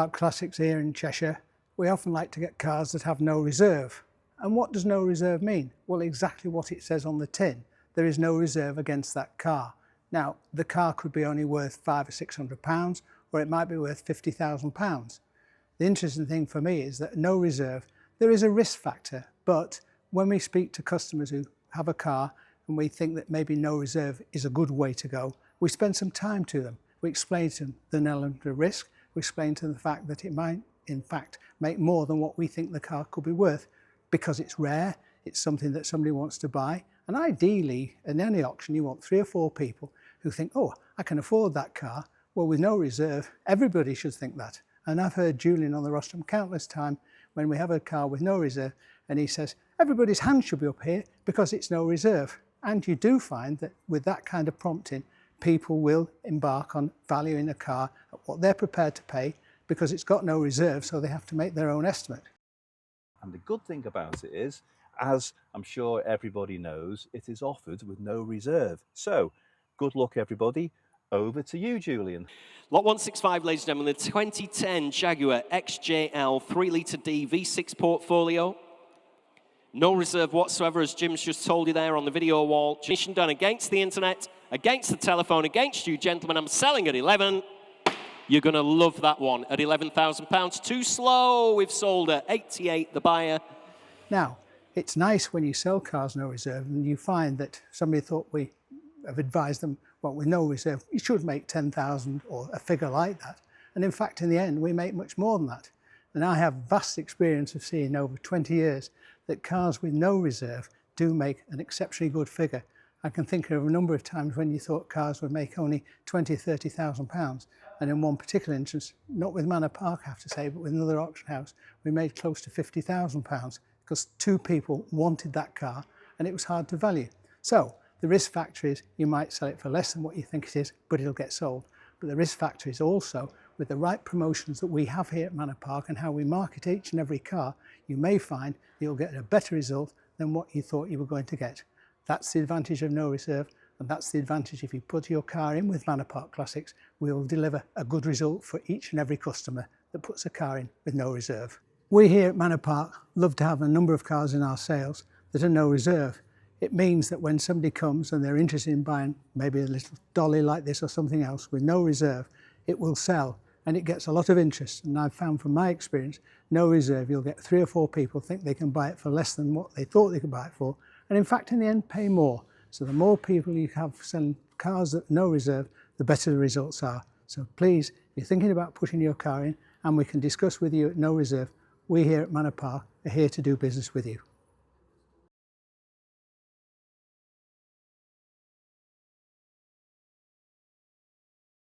About classics here in Cheshire, we often like to get cars that have no reserve. And what does no reserve mean? Well, exactly what it says on the tin. There is no reserve against that car. Now, the car could be only worth £500 or £600, or it might be worth £50,000. The interesting thing for me is that no reserve, there is a risk factor, but when we speak to customers who have a car and we think that maybe no reserve is a good way to go, we spend some time to them. We explain to them the element of risk. We explain to them the fact that it might, in fact, make more than what we think the car could be worth because it's rare, it's something that somebody wants to buy. And ideally, in any auction, you want 3 or 4 people who think, oh, I can afford that car. Well, with no reserve, everybody should think that. And I've heard Julian on the rostrum countless times when we have a car with no reserve, and he says, everybody's hand should be up here because it's no reserve. And you do find that with that kind of prompting, people will embark on valuing a car at what they're prepared to pay because it's got no reserve, so they have to make their own estimate. And the good thing about it is, as I'm sure everybody knows, it is offered with no reserve. So, good luck everybody. Over to you, Julian. Lot 165, ladies and gentlemen, the 2010 Jaguar XJL 3-litre D V6 portfolio. No reserve whatsoever, as Jim's just told you there on the video wall. Mission done against the internet, against the telephone, against you, gentlemen. I'm selling at 11. You're going to love that one at £11,000. Too slow. We've sold at 88, the buyer. Now, it's nice when you sell cars no reserve and you find that somebody thought we have advised them, well, with no reserve, you should make 10,000 or a figure like that. And in fact, in the end, we make much more than that. And I have vast experience of seeing over 20 years that cars with no reserve do make an exceptionally good figure. I can think of a number of times when you thought cars would make only £20,000 or £30,000. And in one particular instance, not with Manor Park, I have to say, but with another auction house, we made close to £50,000 because 2 people wanted that car and it was hard to value. So the risk factor is you might sell it for less than what you think it is, but it'll get sold. But the risk factor is also with the right promotions that we have here at Manor Park and how we market each and every car, you may find you'll get a better result than what you thought you were going to get. That's the advantage of no reserve, and that's the advantage if you put your car in with Manor Park Classics, we'll deliver a good result for each and every customer that puts a car in with no reserve. We here at Manor Park love to have a number of cars in our sales that are no reserve. It means that when somebody comes and they're interested in buying maybe a little dolly like this or something else with no reserve, it will sell and it gets a lot of interest. And I've found from my experience, no reserve, you'll get 3 or 4 people think they can buy it for less than what they thought they could buy it for, and in fact in the end pay more. So the more people you have selling cars at no reserve, the better the results are. So please, if you're thinking about putting your car in and we can discuss with you at no reserve, we here at Manor Park are here to do business with you.